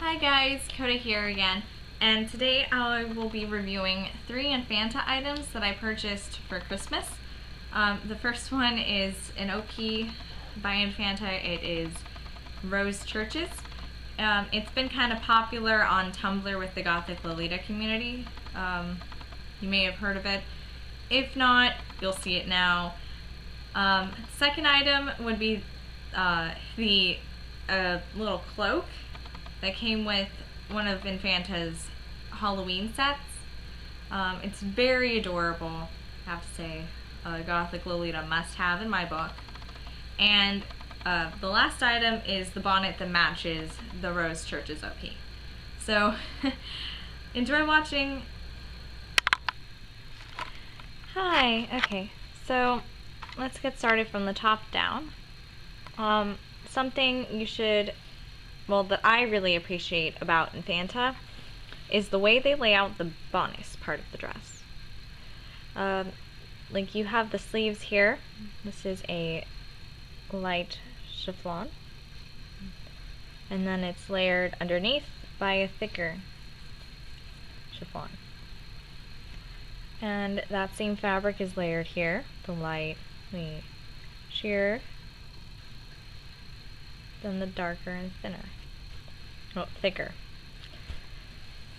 Hi guys, Coda here again, and today I will be reviewing 3 Infanta items that I purchased for Christmas. The first one is an OP by Infanta. It is Rose Churches. It's been kind of popular on Tumblr with the Gothic Lolita community. You may have heard of it. If not, you'll see it now. Second item would be the little cloak that came with one of Infanta's Halloween sets. It's very adorable, I have to say. Gothic Lolita must-have in my book. And the last item is the bonnet that matches the Rose Churches OP. So, enjoy watching. Hi, okay, so let's get started from the top down. Something you should, that I really appreciate about Infanta is the way they lay out the bonnet part of the dress. Like you have the sleeves here. This is a light chiffon, and then it's layered underneath by a thicker chiffon. And that same fabric is layered here, the light, the sheer, then the darker and thinner. Oh, thicker.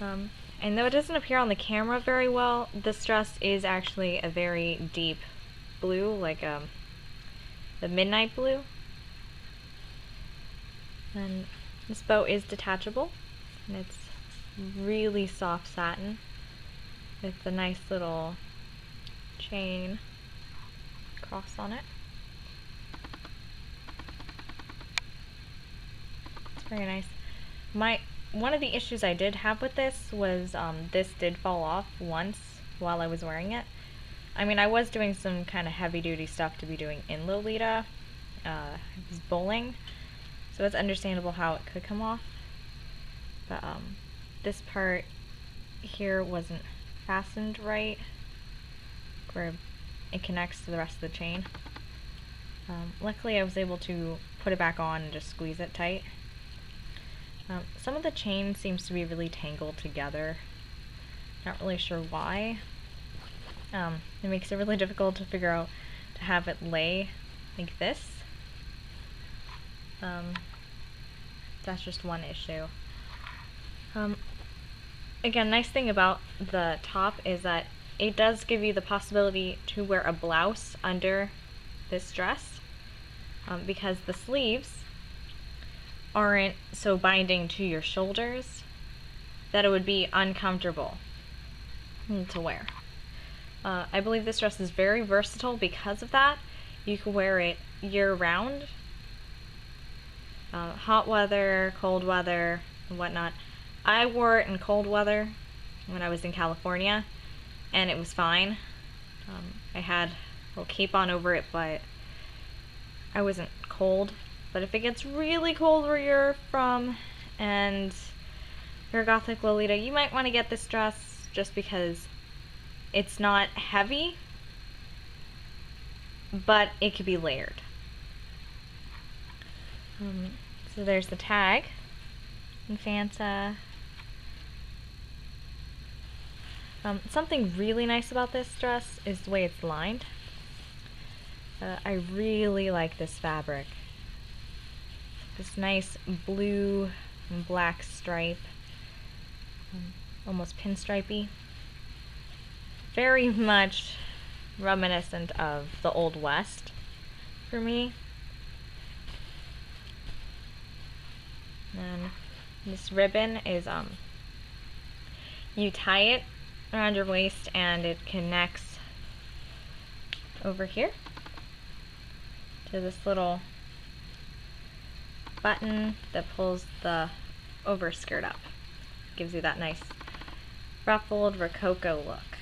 And though it doesn't appear on the camera very well, this dress is actually a very deep blue, like the midnight blue. And this bow is detachable, and it's really soft satin with a nice little chain cross on it. It's very nice. One of the issues I did have with this was this did fall off once while I was wearing it. I mean, I was doing some kind of heavy-duty stuff to be doing in Lolita. It was bowling, so it's understandable how it could come off. But this part here wasn't fastened right, where it connects to the rest of the chain. Luckily, I was able to put it back on and just squeeze it tight. Some of the chain seems to be really tangled together. Not really sure why. It makes it really difficult to figure out to have it lay like this. That's just one issue. Again, nice thing about the top is that it does give you the possibility to wear a blouse under this dress, because the sleeves aren't so binding to your shoulders that it would be uncomfortable to wear. I believe this dress is very versatile because of that. You can wear it year-round, hot weather, cold weather, and whatnot. I wore it in cold weather when I was in California, and it was fine. I had a little cape on over it, but I wasn't cold. But if it gets really cold where you're from and you're a Gothic Lolita, you might want to get this dress just because it's not heavy, but it could be layered. So there's the tag, Infanta. Something really nice about this dress is the way it's lined. I really like this fabric. This nice blue and black stripe, almost pinstripey. Very much reminiscent of the Old West for me. And this ribbon is, you tie it around your waist and it connects over here to this little button that pulls the overskirt up. Gives you that nice ruffled rococo look.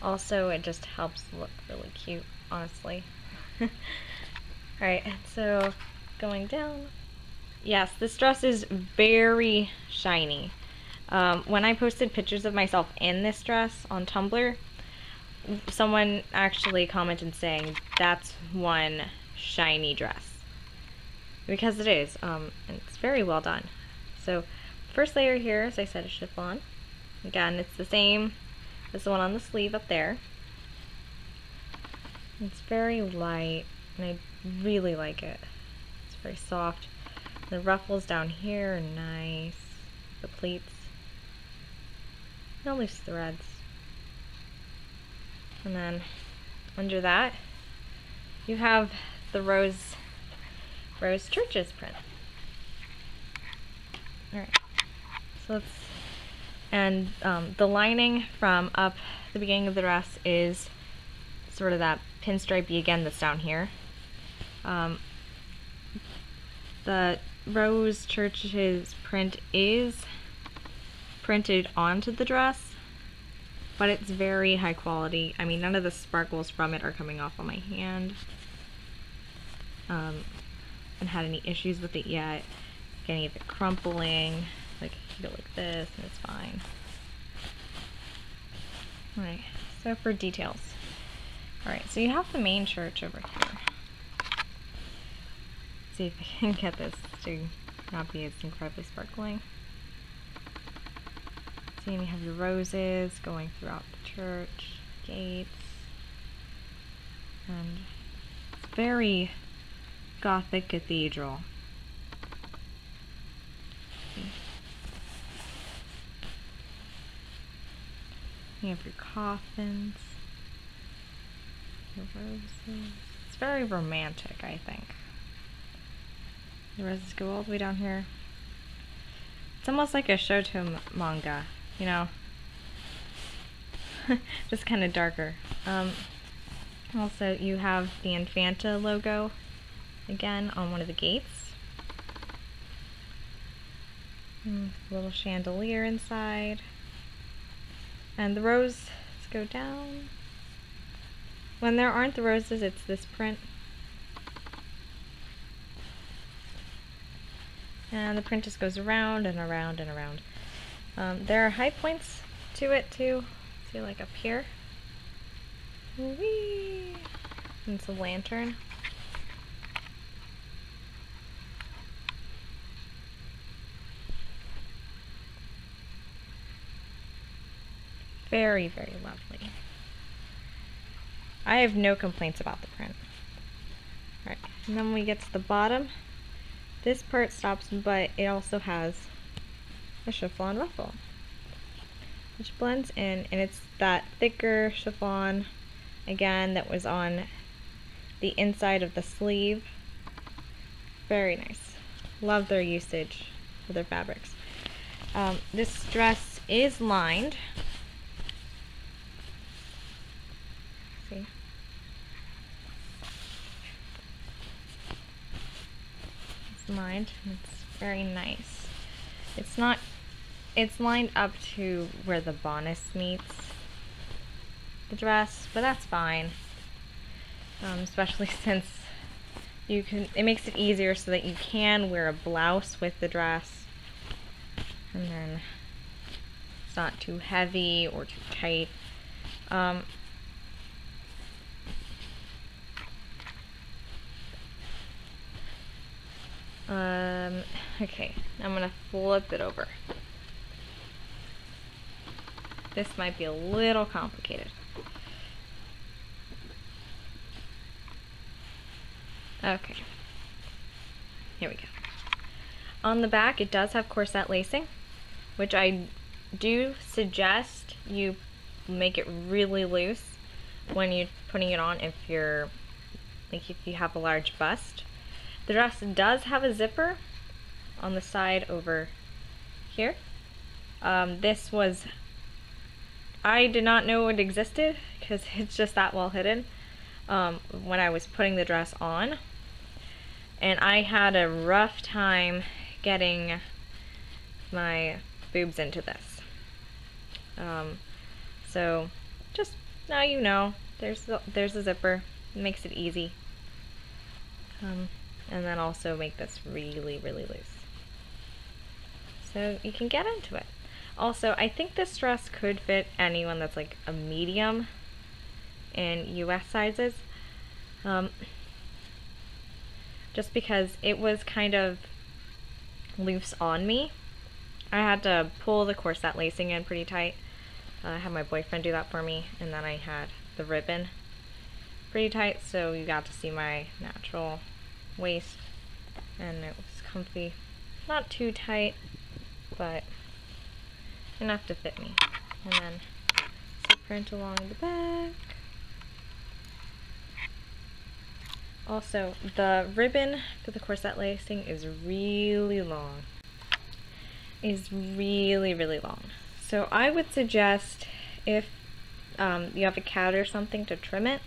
Also, it just helps look really cute, honestly. Alright, so going down. Yes, this dress is very shiny. When I posted pictures of myself in this dress on Tumblr, someone actually commented saying, "That's one shiny dress." because it is, and it's very well done. So first layer here, as I said, is chiffon. Again, it's the same as the one on the sleeve up there. It's very light, and I really like it. It's very soft. The ruffles down here are nice. The pleats. No loose threads. And then under that, you have the Rose Churches print. Alright, so let's, and the lining from up the beginning of the dress is sort of that pinstripey again that's down here. The Rose Churches print is printed onto the dress, but it's very high quality. I mean, none of the sparkles from it are coming off on my hand. Haven't had any issues with it yet. Any of it crumpling, like you go like this and it's fine. Alright, so for details. Alright, so you have the main church over here. Let's see if I can get this to not be as incredibly sparkling. See, you have your roses going throughout the church, gates, and it's very Gothic cathedral. You have your coffins, your roses. It's very romantic, I think. The roses go all the way down here. It's almost like a Shoto manga, you know? Just kind of darker. Also, you have the Infanta logo again on one of the gates. A little chandelier inside. And the roses go down. When there aren't the roses, it's this print. And the print just goes around and around and around. There are high points to it too. See, like up here. Whee! And it's a lantern. Very, very lovely. I have no complaints about the print. Alright, and then when we get to the bottom, this part stops, but it also has a chiffon ruffle, which blends in, and it's that thicker chiffon, again, that was on the inside of the sleeve. Very nice. Love their usage for their fabrics. This dress is lined. See? It's lined, and it's very nice. It's lined up to where the bodice meets the dress, but that's fine. Especially since it makes it easier so that you can wear a blouse with the dress, and then it's not too heavy or too tight. Okay, I'm gonna flip it over. This might be a little complicated. Okay, here we go. On the back, it does have corset lacing, which I do suggest you make it really loose when you're putting it on if you have a large bust. The dress does have a zipper on the side over here. I did not know it existed because it's just that well hidden when I was putting the dress on. And I had a rough time getting my boobs into this. So just now you know, there's a zipper. It makes it easy. And then also make this really, really loose. So you can get into it. Also, I think this dress could fit anyone that's like a medium in US sizes. just because it was kind of loose on me. I had to pull the corset lacing in pretty tight. I had my boyfriend do that for me, and then I had the ribbon pretty tight, so you got to see my natural waist, and it was comfy. Not too tight, but enough to fit me. And then some print along the back. Also, the ribbon for the corset lacing is really long. Is really, really long. So I would suggest if you have a cat or something to trim it,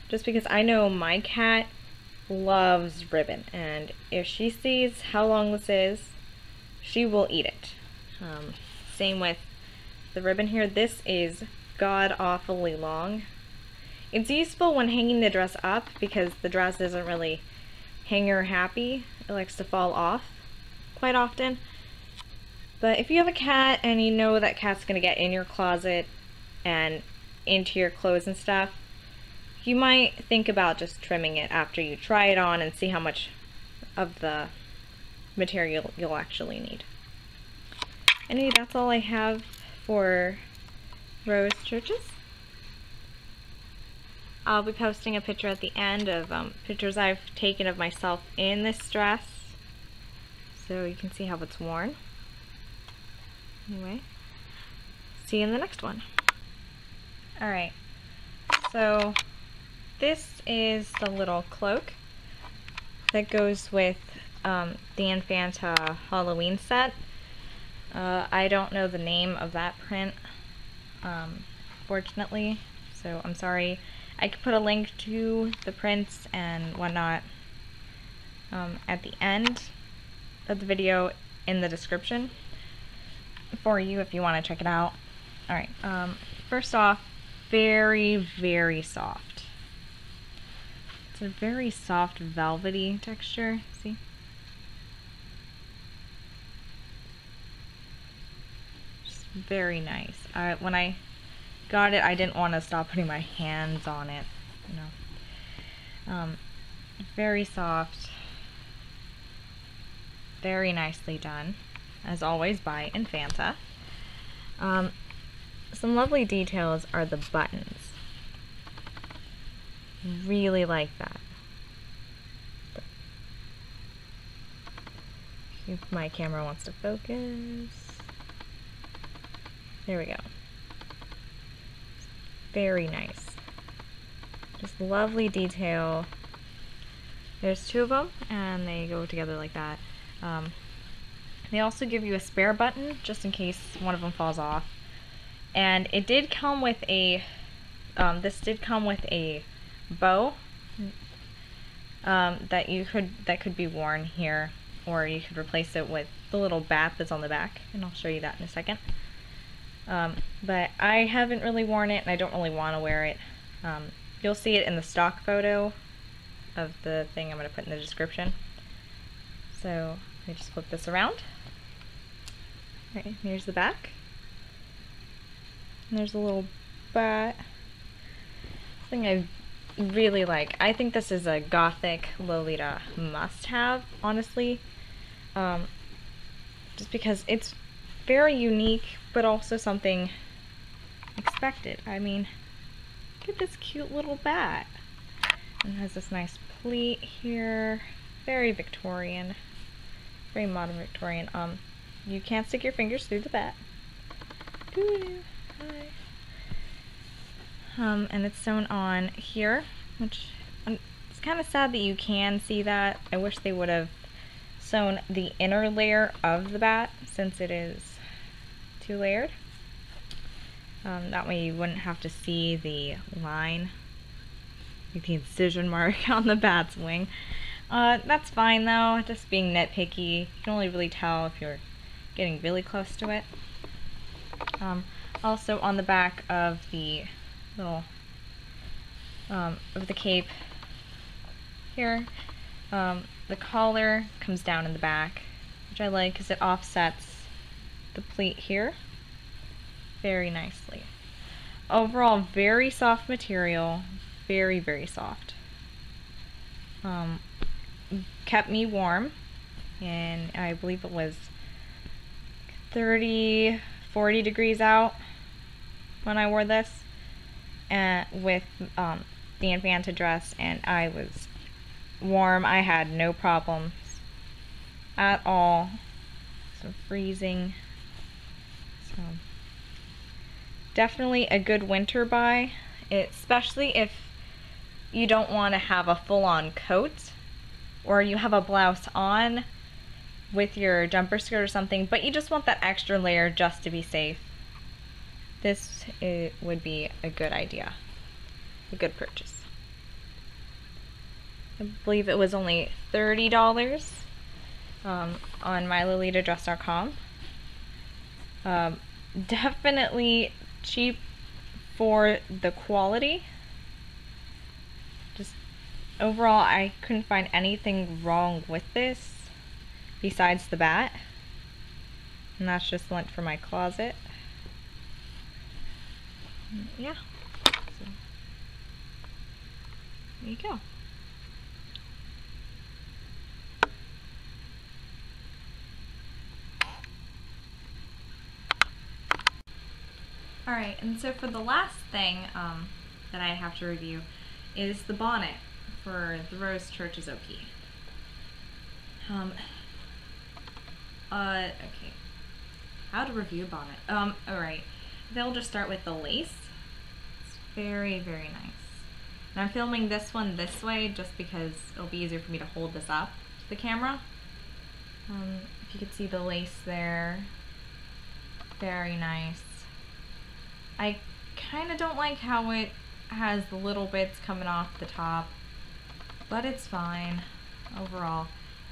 just because I know my cat loves ribbon, and if she sees how long this is, she will eat it. Same with the ribbon here. This is god-awfully long. It's useful when hanging the dress up because the dress isn't really hanger happy. It likes to fall off quite often. But if you have a cat and you know that cat's gonna get in your closet and into your clothes and stuff, you might think about just trimming it after you try it on and see how much of the material you'll actually need. Anyway, that's all I have for Rose Churches. I'll be posting a picture at the end of pictures I've taken of myself in this dress, so you can see how it's worn. Anyway, see you in the next one. Alright, so this is the little cloak that goes with the Infanta Halloween set. I don't know the name of that print, fortunately, so I'm sorry. I could put a link to the prints and whatnot at the end of the video in the description for you if you want to check it out. Alright, first off, very, very soft. It's a very soft velvety texture, see? Just very nice. When I got it, I didn't want to stop putting my hands on it, you know. Very soft, very nicely done, as always by Infanta. Some lovely details are the buttons. Really like that. If my camera wants to focus. There we go. Very nice. Just lovely detail. There's two of them, and they go together like that. They also give you a spare button, just in case one of them falls off. And it did come with a, this did come with a bow that could be worn here, or you could replace it with the little bat that's on the back, and I'll show you that in a second. But I haven't really worn it, and I don't really want to wear it. You'll see it in the stock photo of the thing I'm going to put in the description. So let me just flip this around. Alright, here's the back. And there's a little bat. Thing I really like. I think this is a gothic Lolita must-have, honestly. Just because it's very unique, but also something expected. I mean, look at this cute little bat. And it has this nice pleat here. Very Victorian. Very modern Victorian. You can't stick your fingers through the bat. And it's sewn on here, which it's kind of sad that you can see that. I wish they would have sewn the inner layer of the bat, since it is two-layered. That way you wouldn't have to see the line, like the incision mark on the bat's wing. That's fine though, just being nitpicky. You can only really tell if you're getting really close to it. Also on the back of the little, of the cape here, the collar comes down in the back, which I like because it offsets the pleat here very nicely. Overall, very soft material, very, very soft. kept me warm, and I believe it was 30, 40 degrees out when I wore this, and with the Infanta dress, and I was warm. I had no problems at all. So freezing. So definitely a good winter buy, especially if you don't want to have a full-on coat, or you have a blouse on with your jumper skirt or something, but you just want that extra layer just to be safe. This would be a good idea, a good purchase. I believe it was only $30 on mylolitadress.com. Definitely cheap for the quality. Just overall, I couldn't find anything wrong with this besides the bat, and that's just lent for my closet. Yeah, so there you go. Alright, and so for the last thing that I have to review is the bonnet for the Rose Church's Oki. Okay. How to review a bonnet. Alright. They'll just start with the lace. It's very, very nice. And I'm filming this one this way just because it'll be easier for me to hold this up to the camera. If you could see the lace there. Very nice. I kind of don't like how it has the little bits coming off the top, but it's fine overall.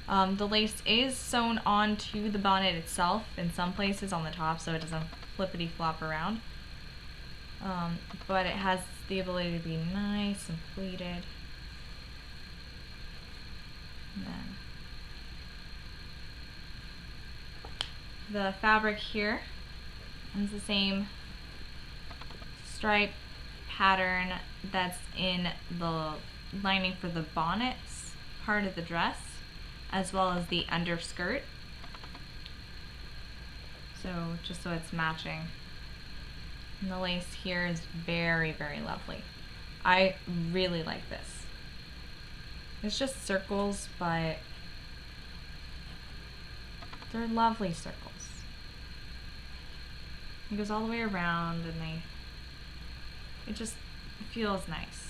The lace is sewn onto the bonnet itself in some places on the top, so it doesn't flippity flop around. But it has the ability to be nice and pleated. And then the fabric here is the same stripe pattern that's in the lining for the bonnets part of the dress, as well as the underskirt. So just so it's matching. And the lace here is very, very lovely. I really like this. It's just circles, but they're lovely circles. It goes all the way around, and it just feels nice.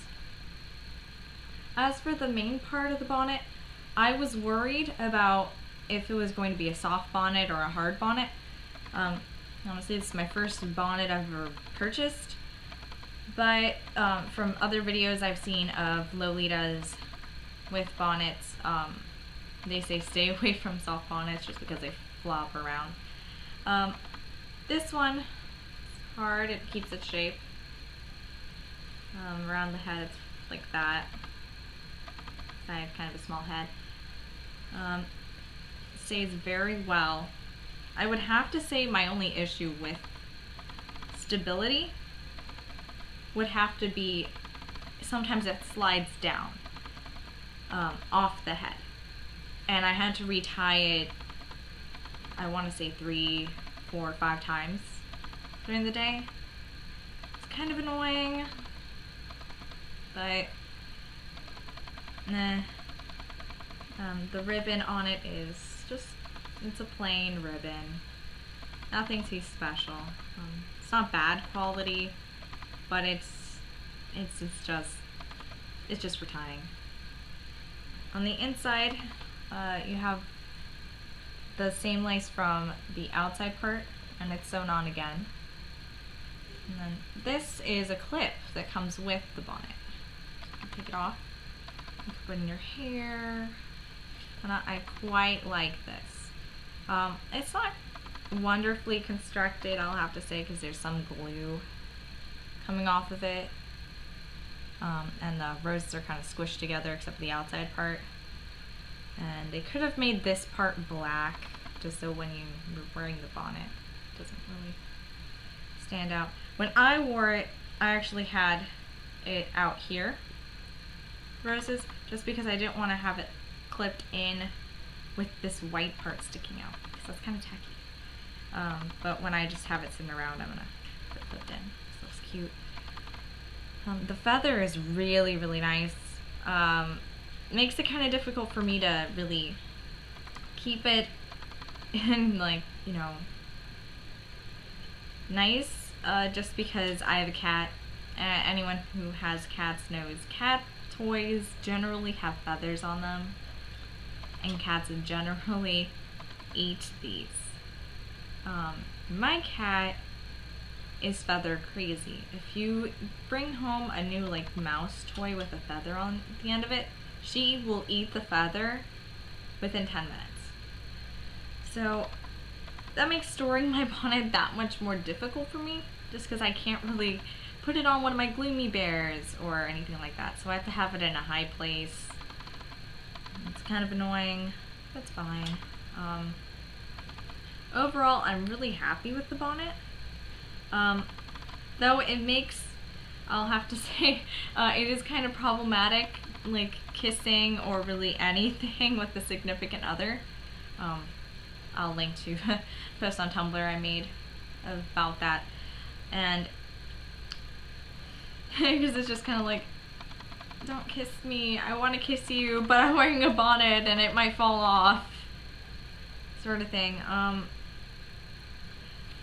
As for the main part of the bonnet, I was worried about if it was going to be a soft bonnet or a hard bonnet. Honestly, this is my first bonnet I've ever purchased, but from other videos I've seen of Lolitas with bonnets, they say stay away from soft bonnets just because they flop around. This one is hard, it keeps its shape. Around the head, it's like that. I have kind of a small head. Stays very well. I would have to say my only issue with stability would have to be sometimes it slides down off the head. And I had to retie it, I want to say 3, 4, 5 times during the day. It's kind of annoying, but nah. The ribbon on it is just, it's a plain ribbon. Nothing too special. It's not bad quality, but it's just for tying. On the inside, you have the same lace from the outside part, and it's sewn on again. And then this is a clip that comes with the bonnet. You can take it off. You can put it in your hair. And I quite like this. It's not wonderfully constructed, I'll have to say, because there's some glue coming off of it. And the roses are kind of squished together except for the outside part. And they could have made this part black, just so when you're wearing the bonnet, it doesn't really stand out. When I wore it, I actually had it out here, roses, just because I didn't want to have it clipped in with this white part sticking out, because that's kind of tacky. But when I just have it sitting around, I'm gonna put it flipped in. This looks cute. The feather is really, really nice. Makes it kind of difficult for me to really keep it in, like, you know, nice, just because I have a cat. Anyone who has cats knows cat toys generally have feathers on them, and cats generally eat these. My cat is feather crazy. If you bring home a new like mouse toy with a feather on the end of it, she will eat the feather within 10 minutes. So that makes storing my bonnet that much more difficult for me, just because I can't really put it on one of my gloomy bears or anything like that. So I have to have it in a high place. It's kind of annoying. That's fine. Overall, I'm really happy with the bonnet. Though it makes, I'll have to say, it is kind of problematic, like kissing or really anything with a significant other. I'll link to a post on Tumblr I made about that. And because it's just kind of like, don't kiss me, I want to kiss you, but I'm wearing a bonnet and it might fall off, sort of thing.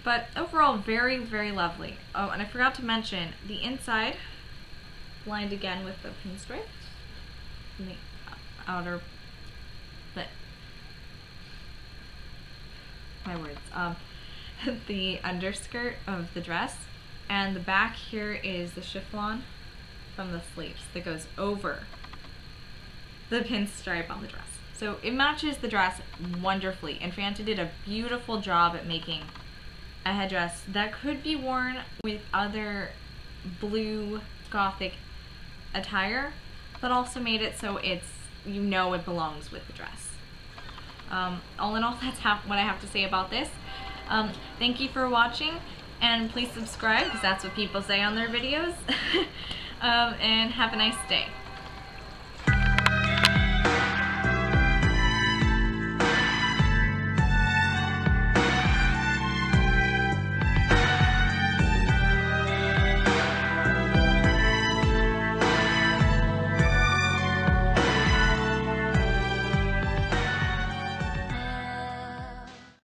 But overall, very, very lovely. Oh, and I forgot to mention, the inside, lined again with the pinstripe, the outer, but, my words, the underskirt of the dress, and the back here is the chiffon from the sleeves that goes over the pinstripe on the dress. So it matches the dress wonderfully. Infanta did a beautiful job at making a headdress that could be worn with other blue gothic attire, but also made it so it's, you know, it belongs with the dress. All in all, that's what I have to say about this. Thank you for watching, and please subscribe, because that's what people say on their videos. And have a nice day.